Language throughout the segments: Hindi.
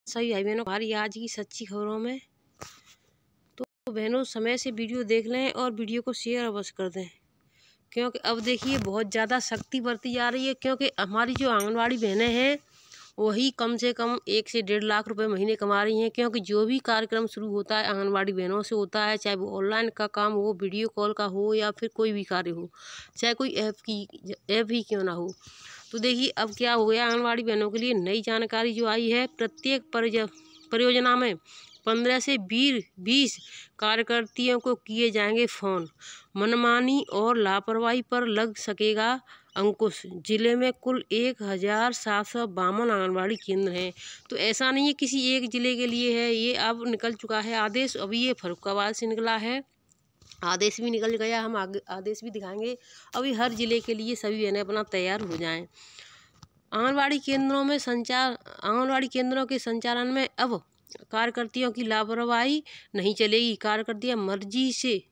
सभी भाई बहनों, हमारी आज की सच्ची खबरों में तो बहनों समय से वीडियो देख लें और वीडियो को शेयर अवश्य कर दें, क्योंकि अब देखिए बहुत ज़्यादा सख्ती बरती जा रही है। क्योंकि हमारी जो आंगनवाड़ी बहनें हैं वही कम से कम 1 से 1.5 लाख रुपए महीने कमा रही हैं। क्योंकि जो भी कार्यक्रम शुरू होता है आंगनवाड़ी बहनों से होता है, चाहे वो ऑनलाइन का काम हो, वीडियो कॉल का हो या फिर कोई भी कार्य हो, चाहे कोई ऐप ही क्यों ना हो। तो देखिए अब क्या हो गया, आंगनवाड़ी बहनों के लिए नई जानकारी जो आई है। प्रत्येक परियोजना में 15 से 20 कार्यकर्तियों को किए जाएंगे फ़ोन। मनमानी और लापरवाही पर लग सकेगा अंकुश। जिले में कुल 1752 आंगनबाड़ी केंद्र हैं। तो ऐसा नहीं है किसी एक ज़िले के लिए है, ये अब निकल चुका है आदेश। अभी ये फर्रुखाबाद से निकला है, आदेश भी निकल गया, हम आगे आदेश भी दिखाएंगे। अभी हर ज़िले के लिए सभी बहनें अपना तैयार हो जाएं। आंगनबाड़ी केंद्रों के संचालन में अब कार्यकर्तियों की लापरवाही नहीं चलेगी। कार्यकर्तियां मर्जी से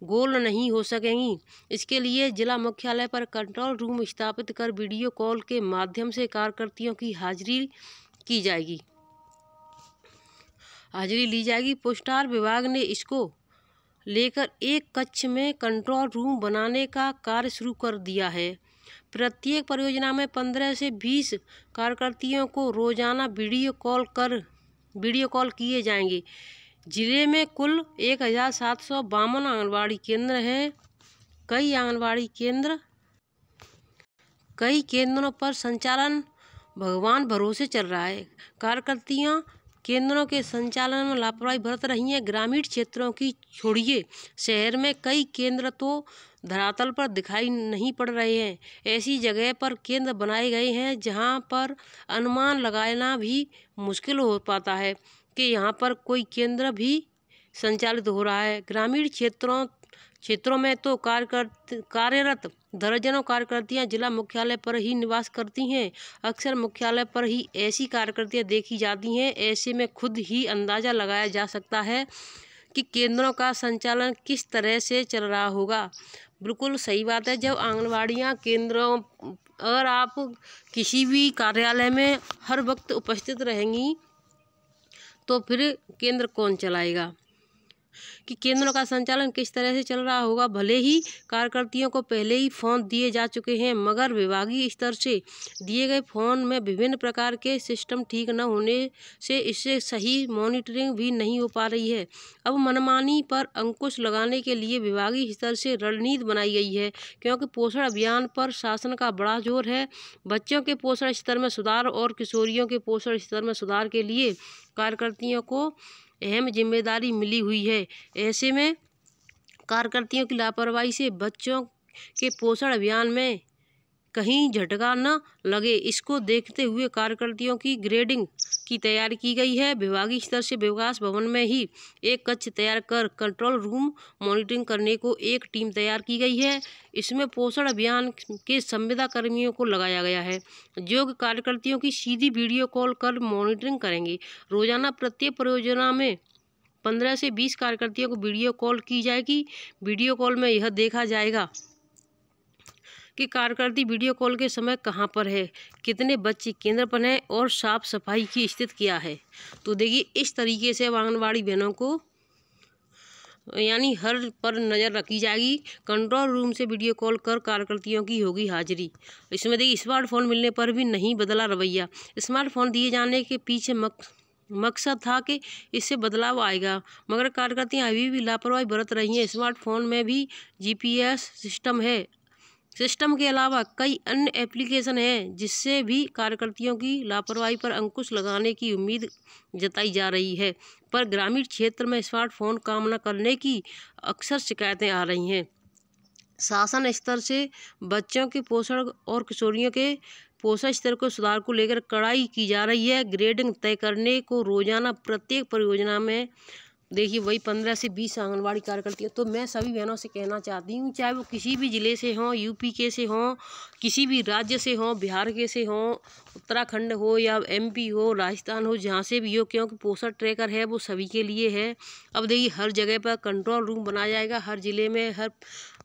गोल नहीं हो सकेंगी। इसके लिए जिला मुख्यालय पर कंट्रोल रूम स्थापित कर वीडियो कॉल के माध्यम से कार्यकर्तियों की हाजिरी ली जाएगी। पोस्टार विभाग ने इसको लेकर एक कक्ष में कंट्रोल रूम बनाने का कार्य शुरू कर दिया है। प्रत्येक परियोजना में 15 से 20 कार्यकर्तियों को रोजाना वीडियो कॉल किए जाएंगे। जिले में कुल 1752 आंगनबाड़ी केंद्र हैं। कई केंद्रों पर संचालन भगवान भरोसे चल रहा है। कार्यकर्तियां केंद्रों के संचालन में लापरवाही बरत रही हैं। ग्रामीण क्षेत्रों की छोड़िए, शहर में कई केंद्र तो धरातल पर दिखाई नहीं पड़ रहे हैं। ऐसी जगह पर केंद्र बनाए गए हैं जहां पर अनुमान लगाना भी मुश्किल हो पाता है कि यहाँ पर कोई केंद्र भी संचालित हो रहा है। ग्रामीण क्षेत्रों में तो कार्यरत दर्जनों कार्यकर्तियां जिला मुख्यालय पर ही निवास करती हैं। अक्सर मुख्यालय पर ही ऐसी कार्यकर्तियां देखी जाती हैं। ऐसे में खुद ही अंदाज़ा लगाया जा सकता है कि केंद्रों का संचालन किस तरह से चल रहा होगा। बिल्कुल सही बात है। जब आंगनवाड़ियाँ केंद्रों, अगर आप किसी भी कार्यालय में हर वक्त उपस्थित रहेंगी तो फिर केंद्र कौन चलाएगा, कि केंद्रों का संचालन किस तरह से चल रहा होगा। भले ही कार्यकर्तियों को पहले ही फ़ोन दिए जा चुके हैं, मगर विभागीय स्तर से दिए गए फ़ोन में विभिन्न प्रकार के सिस्टम ठीक न होने से इससे सही मॉनिटरिंग भी नहीं हो पा रही है। अब मनमानी पर अंकुश लगाने के लिए विभागीय स्तर से रणनीति बनाई गई है। क्योंकि पोषण अभियान पर शासन का बड़ा जोर है। बच्चों के पोषण स्तर में सुधार और किशोरियों के पोषण स्तर में सुधार के लिए कार्यकर्तियों को अहम जिम्मेदारी मिली हुई है। ऐसे में कार्यकर्तियों की लापरवाही से बच्चों के पोषण अभियान में कहीं झटका न लगे, इसको देखते हुए कार्यकर्तियों की ग्रेडिंग की तैयारी की गई है। विभागीय स्तर से विकास भवन में ही एक कक्ष तैयार कर कंट्रोल रूम मॉनिटरिंग करने को एक टीम तैयार की गई है। इसमें पोषण अभियान के संविदा कर्मियों को लगाया गया है, जो कार्यकर्तियों की सीधी वीडियो कॉल कर मॉनिटरिंग करेंगे। रोजाना प्रत्येक परियोजना में 15 से 20 कार्यकर्तियों को वीडियो कॉल की जाएगी। वीडियो कॉल में यह देखा जाएगा कि कार्यकर्ती वीडियो कॉल के समय कहां पर है, कितने बच्चे केंद्र पर हैं और साफ सफाई की स्थिति क्या है। तो देखिए इस तरीके से आंगनबाड़ी बहनों को यानी हर पर नज़र रखी जाएगी। कंट्रोल रूम से वीडियो कॉल कर कार्यकर्तियों की होगी हाजिरी। इसमें देखिए स्मार्टफोन मिलने पर भी नहीं बदला रवैया। स्मार्टफोन दिए जाने के पीछे मकसद था कि इससे बदलाव आएगा, मगर कार्यकर्तियां अभी भी लापरवाही बरत रही हैं। स्मार्टफोन में भी GPS सिस्टम है। सिस्टम के अलावा कई अन्य एप्लीकेशन हैं, जिससे भी कार्यकर्तियों की लापरवाही पर अंकुश लगाने की उम्मीद जताई जा रही है। पर ग्रामीण क्षेत्र में स्मार्टफोन काम न करने की अक्सर शिकायतें आ रही हैं। शासन स्तर से बच्चों के पोषण और किशोरियों के पोषण स्तर को सुधार को लेकर कड़ाई की जा रही है। ग्रेडिंग तय करने को रोजाना प्रत्येक परियोजना में देखिए वही 15 से 20 आंगनबाड़ी कार्यकर्ती। तो मैं सभी बहनों से कहना चाहती हूँ, चाहे वो किसी भी ज़िले से हों, यूपी के से हों, किसी भी राज्य से हों, बिहार के से हों, उत्तराखंड हो या MP हो, राजस्थान हो, जहाँ से भी हो, क्योंकि पोषण ट्रैकर है वो सभी के लिए है। अब देखिए हर जगह पर कंट्रोल रूम बनाया जाएगा, हर ज़िले में, हर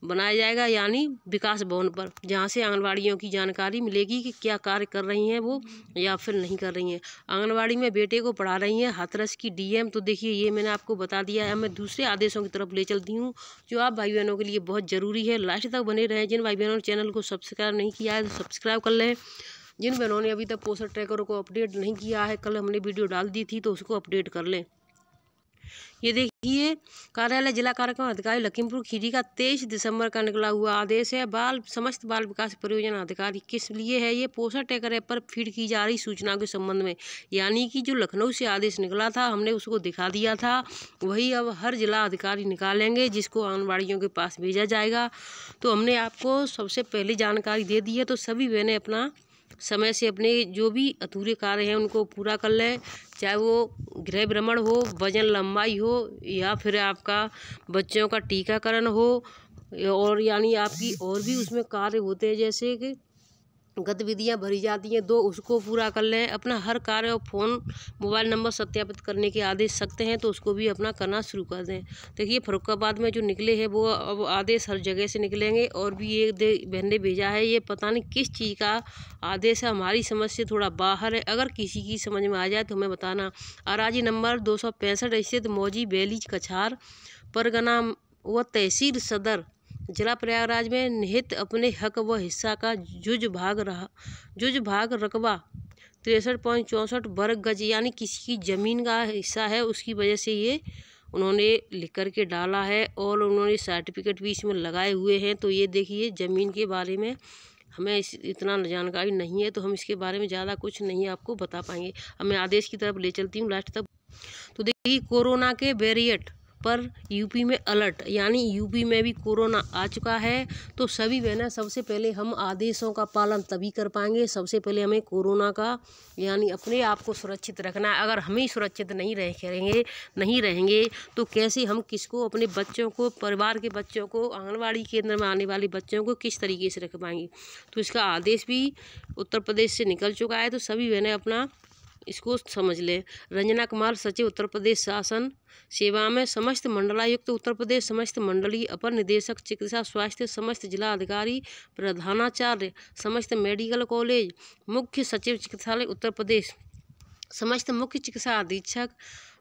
बनाया जाएगा, यानी विकास भवन पर, जहाँ से आंगनबाड़ियों की जानकारी मिलेगी कि क्या कार्य कर रही हैं वो या फिर नहीं कर रही हैं। आंगनबाड़ी में बेटे को पढ़ा रही हैं हाथरस की डीएम। तो देखिए ये मैंने आपको बता दिया है। मैं दूसरे आदेशों की तरफ ले चलती हूँ जो आप भाई बहनों के लिए बहुत ज़रूरी है। लास्ट तक बने रहें। जिन भाई बहनों ने चैनल को सब्सक्राइब नहीं किया है तो सब्सक्राइब कर लें। जिन बहनों ने अभी तक पोषण ट्रैकर को अपडेट नहीं किया है, कल हमने वीडियो डाल दी थी, तो उसको अपडेट कर लें। ये देखिए कार्यालय जिला कार्यक्रम अधिकारी लखीमपुर खीरी का 23 दिसंबर का निकला हुआ आदेश है। समस्त बाल विकास परियोजना अधिकारी किस लिए है? ये पोषण ट्रैकर ऐप पर फीड की जा रही सूचनाओं के संबंध में, यानी कि जो लखनऊ से आदेश निकला था हमने उसको दिखा दिया था, वही अब हर जिला अधिकारी निकालेंगे जिसको आंगनबाड़ियों के पास भेजा जाएगा। तो हमने आपको सबसे पहले जानकारी दे दी है। तो सभी बहनें अपना समय से अपने जो भी अधूरे कार्य हैं उनको पूरा कर लें, चाहे वो गृह भ्रमण हो, वजन लंबाई हो, या फिर आपका बच्चों का टीकाकरण हो, और यानी आपकी और भी उसमें कार्य होते हैं जैसे कि गतिविधियां भरी जाती हैं, तो उसको पूरा कर लें। अपना हर कार्य और फ़ोन मोबाइल नंबर सत्यापित करने के आदेश सकते हैं, तो उसको भी अपना करना शुरू कर दें। देखिए फर्रुखाबाद में जो निकले हैं वो अब आदेश हर जगह से निकलेंगे। और भी एक बहन ने भेजा है, ये पता नहीं किस चीज़ का आदेश है, हमारी समझ से थोड़ा बाहर है। अगर किसी की समझ में आ जाए तो हमें बताना। अराजी नंबर 265 स्थित मौजी बैली कछार परगना व तहसील सदर जिला प्रयागराज में निहित अपने हक व हिस्सा का जुज भाग रकबा 63.64 वर्ग गज, यानी किसी की ज़मीन का हिस्सा है, उसकी वजह से ये उन्होंने लिख कर के डाला है और उन्होंने सर्टिफिकेट भी इसमें लगाए हुए हैं। तो ये देखिए ज़मीन के बारे में हमें इतना जानकारी नहीं है, तो हम इसके बारे में ज़्यादा कुछ नहीं आपको बता पाएंगे। अब मैं आदेश की तरफ ले चलती हूँ लास्ट तक। तो देखिए कोरोना के वेरिएंट पर यूपी में अलर्ट, यानी यूपी में भी कोरोना आ चुका है। तो सभी बहनें सबसे पहले हम आदेशों का पालन तभी कर पाएंगे, सबसे पहले हमें कोरोना का यानी अपने आप को सुरक्षित रखना है। अगर हम ही सुरक्षित नहीं रहेंगे तो कैसे हम किसको, अपने बच्चों को, परिवार के बच्चों को, आंगनबाड़ी केंद्र में आने वाले बच्चों को किस तरीके से रख पाएंगे। तो इसका आदेश भी उत्तर प्रदेश से निकल चुका है, तो सभी बहनें अपना इसको समझ लें। रंजना कुमार सचिव उत्तर प्रदेश शासन सेवा में समस्त मंडलायुक्त उत्तर प्रदेश, समस्त मंडलीय अपर निदेशक चिकित्सा स्वास्थ्य, समस्त जिला अधिकारी प्रधानाचार्य, समस्त मेडिकल कॉलेज, मुख्य सचिव चिकित्सालय उत्तर प्रदेश, समस्त मुख्य चिकित्सा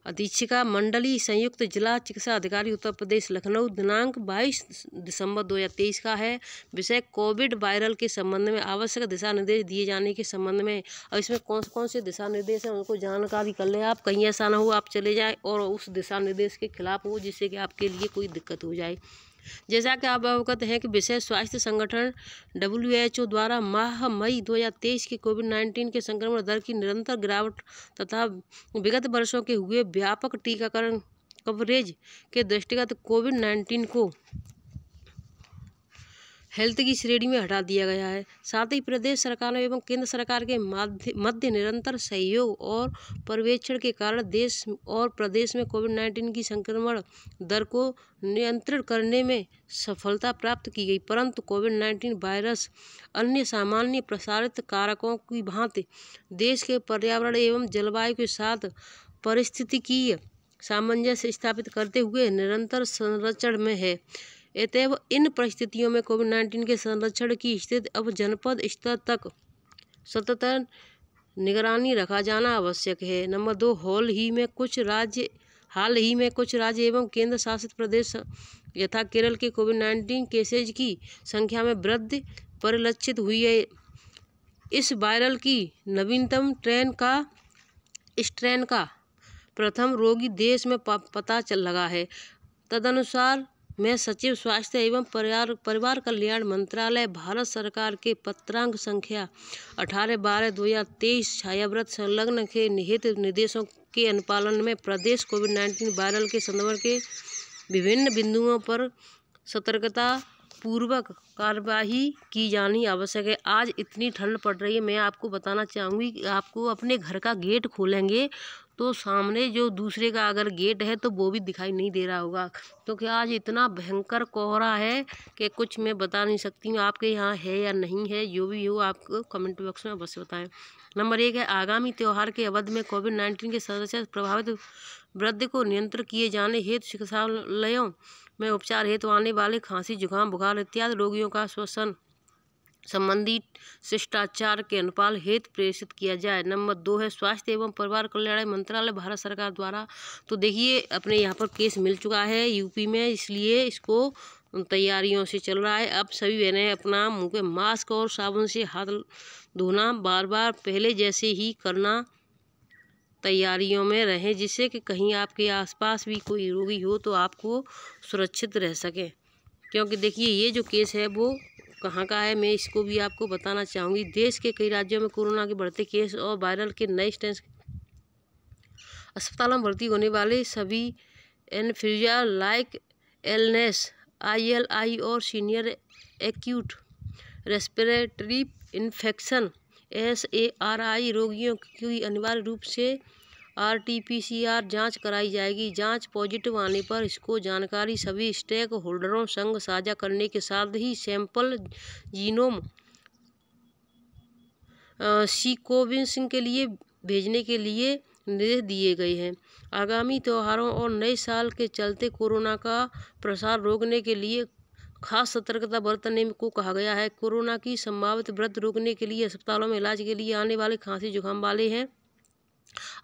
अधीक्षिका मंडली, संयुक्त जिला चिकित्सा अधिकारी उत्तर प्रदेश लखनऊ। दिनांक 22 दिसंबर 2023 का है। विषय कोविड वायरल के संबंध में आवश्यक दिशा निर्देश दिए जाने के संबंध में। और इसमें कौन से दिशा निर्देश हैं उनको जानकारी कर लें आप, कहीं ऐसा ना हो आप चले जाए और उस दिशा निर्देश के खिलाफ हो जिससे कि आपके लिए कोई दिक्कत हो जाए। जैसा कि आप अवगत हैं कि विश्व स्वास्थ्य संगठन WHO द्वारा माह मई 2023 के कोविड-19 के संक्रमण दर की निरंतर गिरावट तथा विगत वर्षों के हुए व्यापक टीकाकरण कवरेज के दृष्टिगत कोविड-19 को हेल्थ की श्रेणी में हटा दिया गया है। साथ ही प्रदेश सरकारों एवं केंद्र सरकार के मध्य निरंतर सहयोग और पर्यवेक्षण के कारण देश और प्रदेश में कोविड-19 की संक्रमण दर को नियंत्रित करने में सफलता प्राप्त की गई। परंतु कोविड-19 वायरस अन्य सामान्य प्रसारित कारकों की भांति देश के पर्यावरण एवं जलवायु के साथ पारिस्थितिकीय सामंजस्य स्थापित करते हुए निरंतर संरक्षण में है। अतएव इन परिस्थितियों में कोविड-19 के संरक्षण की स्थिति अब जनपद स्तर तक सतत निगरानी रखा जाना आवश्यक है। नंबर 2, हाल ही में कुछ राज्य एवं केंद्र शासित प्रदेश यथा केरल के कोविड-19 केसेज की संख्या में वृद्धि परिलक्षित हुई है। इस वायरल की नवीनतम स्ट्रेन का प्रथम रोगी देश में पता लगा है। तदनुसार मैं सचिव स्वास्थ्य एवं परिवार कल्याण मंत्रालय भारत सरकार के पत्रांक संख्या 18/12/2023 छायाव्रत संलग्न के निहित निर्देशों के अनुपालन में प्रदेश कोविड-19 वायरल के संक्रमण के विभिन्न बिंदुओं पर सतर्कता पूर्वक कार्यवाही की जानी आवश्यक है। आज इतनी ठंड पड़ रही है, मैं आपको बताना चाहूँगी कि आपको अपने घर का गेट खोलेंगे तो सामने जो दूसरे का अगर गेट है तो वो भी दिखाई नहीं दे रहा होगा, क्योंकि आज इतना भयंकर कोहरा है कि कुछ मैं बता नहीं सकती हूँ। आपके यहाँ है या नहीं है, जो भी हो आपको कमेंट बॉक्स में अवश्य बताएं। नंबर 1 है, आगामी त्यौहार के अवधि में कोविड-19 के सदस्य प्रभावित वृद्धि को नियंत्रित किए जाने हेतु चिकित्सालयों में उपचार हेतु आने वाले खांसी, जुकाम, बुखार इत्यादि रोगियों का श्वसन संबंधी शिष्टाचार के अनुपालन हेतु प्रेषित किया जाए। नंबर 2 है, स्वास्थ्य एवं परिवार कल्याण मंत्रालय भारत सरकार द्वारा, तो देखिए अपने यहाँ पर केस मिल चुका है यूपी में, इसलिए इसको तैयारियों से चल रहा है। अब सभी बहनें अपना मुंह पे मास्क और साबुन से हाथ धोना बार बार पहले जैसे ही करना, तैयारियों में रहें, जिससे कि कहीं आपके आसपास भी कोई रोगी हो तो आपको सुरक्षित रह सकें। क्योंकि देखिए ये जो केस है वो कहाँ का है, मैं इसको भी आपको बताना चाहूँगी। देश के कई राज्यों में कोरोना के बढ़ते केस और वायरल के नए स्ट्रेन, अस्पतालों में भर्ती होने वाले सभी इन्फ्लुएंजा लाइक इलनेस ILI और senior acute respiratory infection SARI रोगियों की अनिवार्य रूप से RT-PCR जाँच कराई जाएगी। जाँच पॉजिटिव आने पर इसको जानकारी सभी स्टेक होल्डरों संग साझा करने के साथ ही सैंपल जीनोम सीक्वेंसिंग के लिए भेजने के लिए निर्देश दिए गए हैं। आगामी त्योहारों और नए साल के चलते कोरोना का प्रसार रोकने के लिए खास सतर्कता बरतने को कहा गया है। कोरोना की संभावित वृद्धि रोकने के लिए अस्पतालों में इलाज के लिए आने वाले खांसी जुकाम वाले हैं।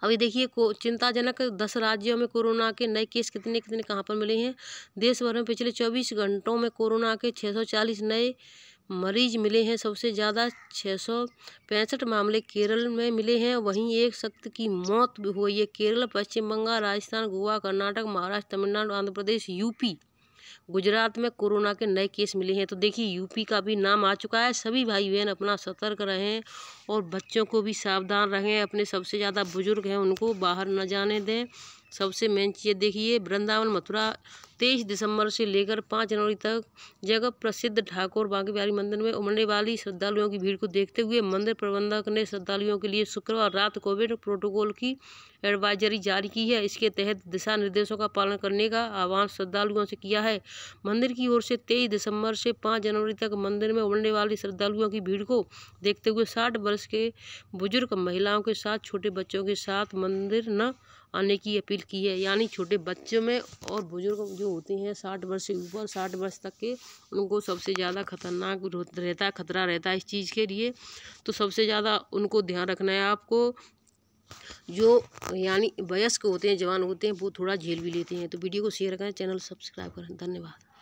अभी देखिए चिंताजनक 10 राज्यों में कोरोना के नए केस कितने कहाँ पर मिले हैं। देश भर में पिछले 24 घंटों में कोरोना के 640 नए मरीज मिले हैं। सबसे ज़्यादा 665 मामले केरल में मिले हैं। वहीं एक शख्स की मौत भी हुई है। केरल, पश्चिम बंगाल, राजस्थान, गोवा, कर्नाटक, महाराष्ट्र, तमिलनाडु, आंध्र प्रदेश, यूपी, गुजरात में कोरोना के नए केस मिले हैं। तो देखिए यूपी का भी नाम आ चुका है। सभी भाई बहन अपना सतर्क रहें और बच्चों को भी सावधान रहें। अपने सबसे ज़्यादा बुजुर्ग हैं उनको बाहर न जाने दें। सबसे मेन चीज़ देखिए, वृंदावन मथुरा 23 दिसंबर से लेकर 5 जनवरी तक जगत प्रसिद्ध ठाकुर बांके बिहारी मंदिर में उमड़ने वाली श्रद्धालुओं की भीड़ को देखते हुए मंदिर प्रबंधक ने श्रद्धालुओं के लिए शुक्रवार रात कोविड प्रोटोकॉल की एडवाइजरी जारी की है। इसके तहत दिशा निर्देशों का पालन करने का आह्वान श्रद्धालुओं से किया है। मंदिर की ओर से 23 दिसंबर से 5 जनवरी तक मंदिर में उमड़ने वाली श्रद्धालुओं की भीड़ को देखते हुए 60 वर्ष के बुजुर्ग महिलाओं के साथ छोटे बच्चों के साथ मंदिर न आने की अपील की है। यानी छोटे बच्चों में और बुजुर्ग जो होते हैं 60 वर्ष से ऊपर, 60 वर्ष तक के, उनको सबसे ज़्यादा खतरनाक रहता है, खतरा रहता है इस चीज़ के लिए। तो सबसे ज़्यादा उनको ध्यान रखना है आपको। जो यानी वयस्क होते हैं, जवान होते हैं, वो थोड़ा झेल भी लेते हैं। तो वीडियो को शेयर करें, चैनल सब्सक्राइब करें। धन्यवाद।